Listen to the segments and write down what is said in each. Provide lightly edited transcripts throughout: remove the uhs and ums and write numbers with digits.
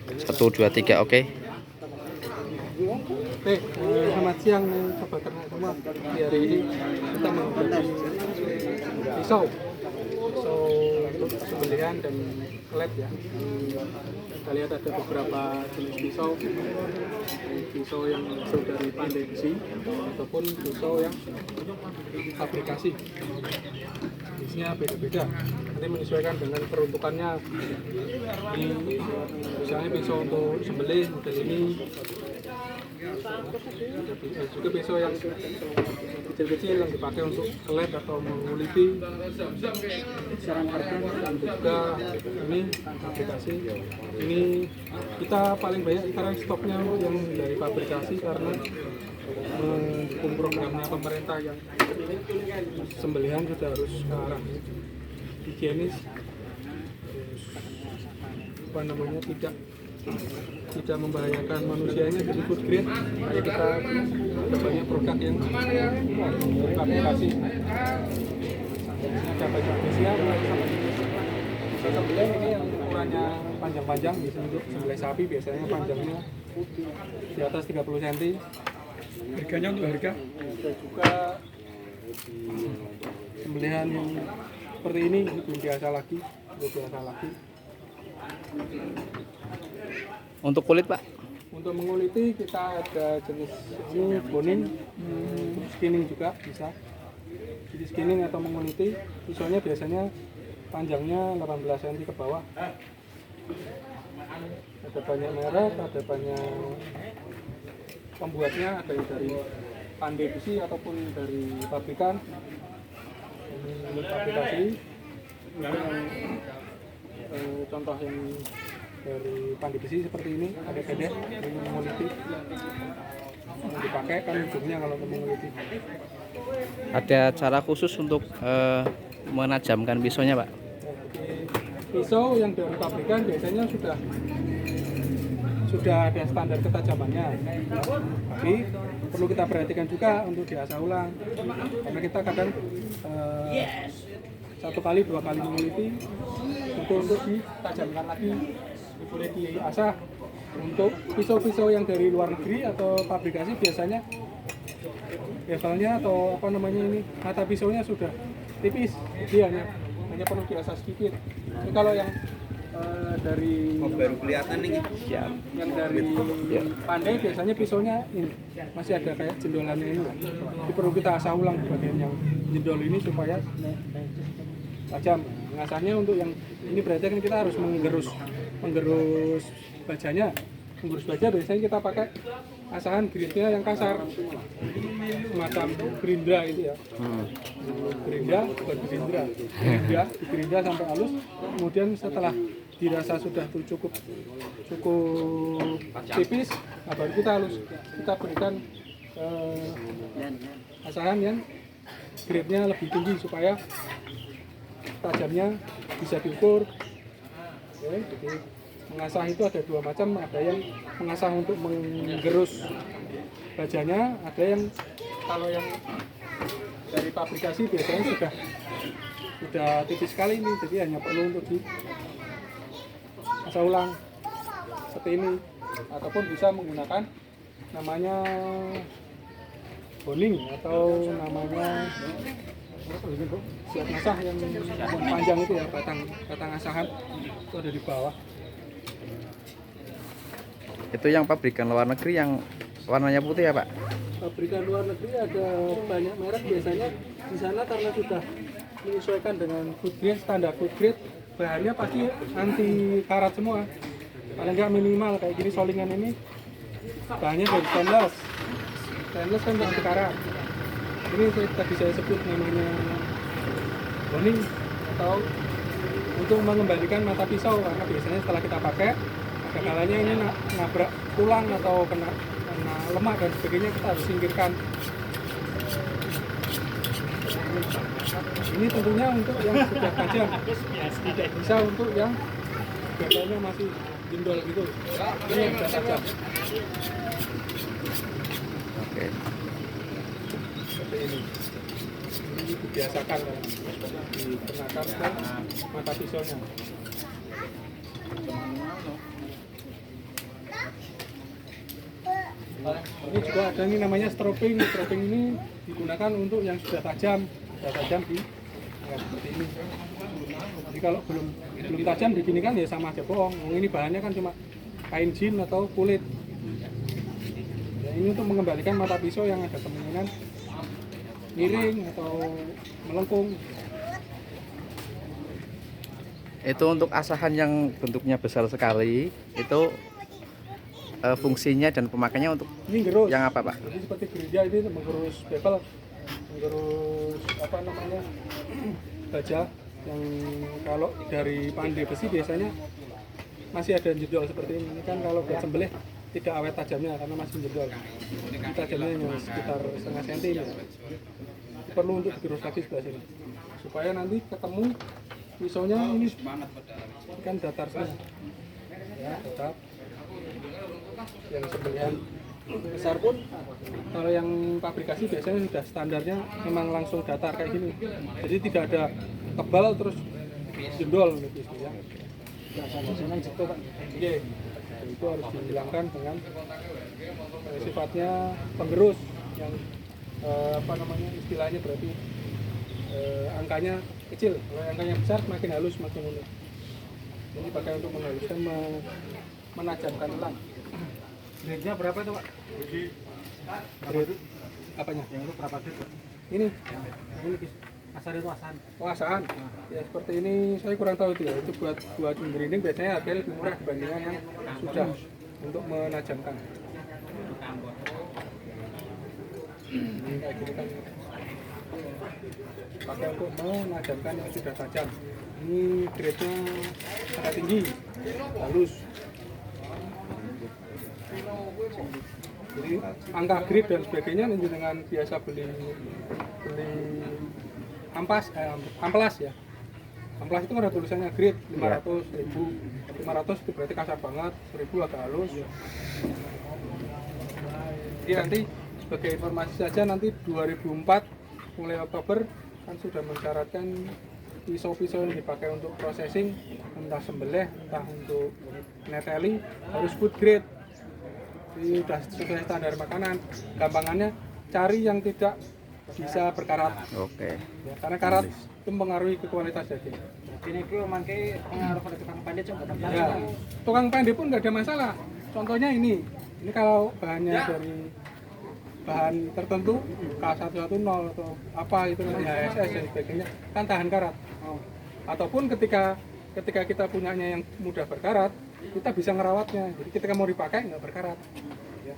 1 2 3 oke. Selamat siang sobat ternak semua. Di hari ini kita menggunakan pisau untuk sembelihan dan led ya. Kita lihat ada beberapa jenis pisau yang hasil dari pandai besi ataupun pisau yang fabrikasi. Jenisnya beda-beda, nanti menyesuaikan dengan peruntukannya. Ini misalnya pisau untuk sembelih model ini, juga pisau yang kecil-kecil yang dipakai untuk led atau menguliti. Saran harga dan juga ini aplikasi ini kita paling banyak sekarang stoknya yang dari fabrikasi karena mendukung programnya pemerintah yang sembelihan sudah harus ke arah higienis, tidak membahayakan manusianya, jadi food grade. Jadi kita ada banyak produk yang aplikasi. Ada banyak spesial bisa sembelih ini yang ukurannya panjang-panjang, bisa untuk sembelih sapi biasanya panjangnya di atas 30 cm. Harganya untuk harga ada juga sembelihan yang seperti ini belum biasa lagi. Untuk kulit, Pak? Untuk menguliti kita ada jenis ini boning, skinning juga bisa. Jadi skinning atau menguliti, pisaunya biasanya panjangnya 18 cm ke bawah. Ada banyak merek, ada banyak pembuatnya, ada yang dari pandai besi ataupun dari pabrikan. Ini untuk aplikasi. Contoh yang dari pandai besi seperti ini, ada kedek ini menguliti, yang dipakai kan ujungnya kalau untuk menguliti. Ada cara khusus untuk menajamkan pisaunya, Pak? Pisau yang dari pabrikan biasanya sudah ada standar ketajamannya, tapi perlu kita perhatikan juga untuk diasah ulang, karena kita kadang 1 kali 2 kali menguliti untuk ditajamkan lagi, boleh diasah. Untuk pisau-pisau yang dari luar negeri atau pabrikasi biasanya atau mata pisaunya sudah tipis, dia hanya perlu diasah sedikit. Tapi kalau yang dari baru kelihatan nih. Siap. yang dari pandai biasanya pisaunya ini masih ada kayak jendolannya ini. Jadi perlu kita asah ulang bagian yang jendol ini supaya tajam. Mengasahnya untuk yang ini berarti kan kita harus menggerus bajanya. Menggerus baja biasanya kita pakai asahan grindnya yang kasar, semacam gerindra itu ya. Gerindra sampai halus. Kemudian setelah dirasa sudah cukup tipis, baru kita berikan asahan yang grade-nya lebih tinggi supaya tajamnya bisa diukur. Oke, jadi mengasah itu ada 2 macam, ada yang mengasah untuk menggerus bajanya, ada yang kalau yang dari pabrikasi biasanya sudah tipis sekali ini, jadi hanya perlu untuk diasah ulang seperti ini, ataupun bisa menggunakan namanya boning atau namanya siap ngasah yang panjang itu ya, batang asahan itu ada di bawah. Itu yang pabrikan luar negeri yang warnanya putih ya, Pak? Pabrikan luar negeri ada banyak merek, biasanya di sana karena sudah menyesuaikan dengan food grade, standar food grade, bahannya pasti anti karat semua. Paling nggak minimal kayak gini solingan ini bahannya dari stainless kan anti karat. Ini tadi saya sebut namanya boning atau untuk mengembalikan mata pisau, karena biasanya setelah kita pakai ada kalanya ini nabrak tulang atau kena lemak dan sebagainya, kita harus singkirkan. Ini tentunya untuk yang sudah tajam, tidak bisa untuk yang biasanya masih jendol gitu. Ini yang sudah tajam. Oke. Seperti ini. Ini dibiasakan ya, dikenakan ke mata pisaunya. Ini juga ada ini namanya stropping. Stropping ini digunakan untuk yang sudah tajam di ya, seperti ini. Jadi kalau belum tajam begini kan ya sama aja bohong. Ini bahannya kan cuma kain jin atau kulit. Ya, ini untuk mengembalikan mata pisau yang ada kemungkinan miring atau melengkung. Itu untuk asahan yang bentuknya besar sekali, itu fungsinya dan pemakaiannya untuk Ini gerus. yang apa, Pak? Jadi seperti gereja ini menggerus bevel, menggerus apa namanya baja yang kalau dari pandai besi biasanya masih ada jendol seperti ini. Ini kan kalau buat sembelih tidak awet tajamnya karena masih jendol. Ini tajamnya hanya sekitar setengah senti ya. Perlu untuk digerus lagi sebelah sini supaya nanti ketemu pisaunya ini kan datar semua ya, datar. Yang sembelihan besar pun kalau yang pabrikasi biasanya sudah standarnya memang langsung datar kayak gini, jadi tidak ada tebal terus jendol gitu ya. Oke, itu harus dihilangkan dengan sifatnya penggerus yang apa namanya istilahnya berarti angkanya kecil. Kalau angkanya besar makin halus makin unik. Ini pakai untuk menghaluskan, menajamkan tulang. Grade-nya berapa itu, Pak? Grade apanya? Yang itu berapa grade? Ini Asar itu asan. pengasaan. Ya seperti ini saya kurang tahu itu ya. Itu buat grinding biasanya harganya lebih murah dibandingkan yang sudah untuk menajamkan. Ini kayak gini kan pakai untuk menajamkan yang sudah tajam. Ini grade-nya sangat tinggi, halus. Jadi angka grade dan sebagainya nanti dengan biasa beli amplas ya. Amplas itu ada tulisannya grade 500, 1000. 500 itu berarti kasar banget, 1000 agak halus. Jadi nanti sebagai informasi saja nanti 2004 mulai Oktober kan sudah mensyaratkan pisau-pisau yang dipakai untuk processing, entah sembelih, entah untuk neteli harus food grade. Ini sudah sesuai standar makanan. Gampangannya cari yang tidak bisa berkarat. Oke. Ya, karena karat itu mempengaruhi ke kualitas daging. Ini itu mangke pengaruh pada tukang pandai coba. Ya, tukang pandai pun nggak ada masalah. Contohnya ini kalau bahannya dari bahan tertentu K110 atau apa itu namanya HSS dan sebagainya kan tahan karat. Ataupun ketika kita punyanya yang mudah berkarat, kita bisa ngerawatnya. Jadi ketika mau dipakai nggak berkarat. Ya.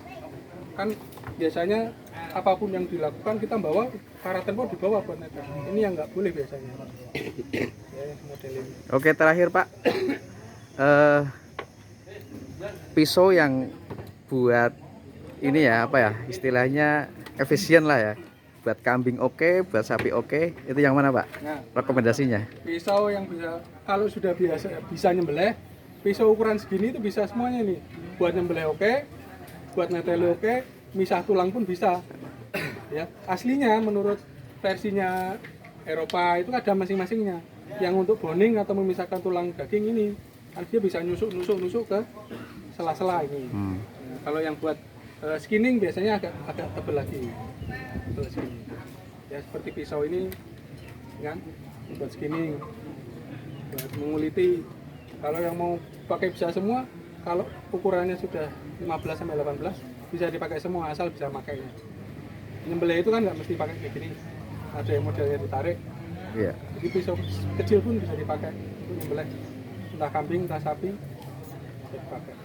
Kan biasanya apapun yang dilakukan kita bawa karat tempo dibawa buat netes. Ini yang nggak boleh biasanya. Ya, model ini. Oke, terakhir, Pak. Pisau yang buat ini ya apa ya istilahnya efisien lah ya, buat kambing oke, buat sapi oke, itu yang mana, Pak? Nah, Rekomendasinya? pisau yang bisa kalau sudah bisa nyembelih, pisau ukuran segini itu bisa semuanya nih. Buat nyembelih oke, buat neteli oke, misah tulang pun bisa. Ya, aslinya menurut versinya Eropa itu ada masing-masingnya. Yang untuk boning atau memisahkan tulang daging ini, kan dia bisa nusuk ke sela-sela ini. Nah, kalau yang buat skinning biasanya agak tebal lagi. Tebal skinning. Ya seperti pisau ini kan buat skinning, buat menguliti. Kalau yang mau pakai bisa semua, kalau ukurannya sudah 15 sampai 18 bisa dipakai semua asal bisa makainya. Nyembelih itu kan nggak mesti pakai kayak gini. Ada yang modelnya ditarik. Iya. Jadi pisau kecil pun bisa dipakai untuk nyembelih. Entah kambing, entah sapi bisa dipakai.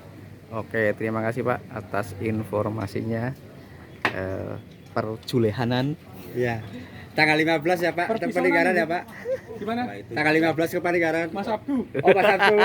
Oke, terima kasih, Pak, atas informasinya. Perjulehanan. Iya. Tanggal 15 ya, Pak. Peninggaran ya, Pak. Gimana? Tanggal 15 ke Pangandaran. Mas Abdu. Oh, Mas Abdul.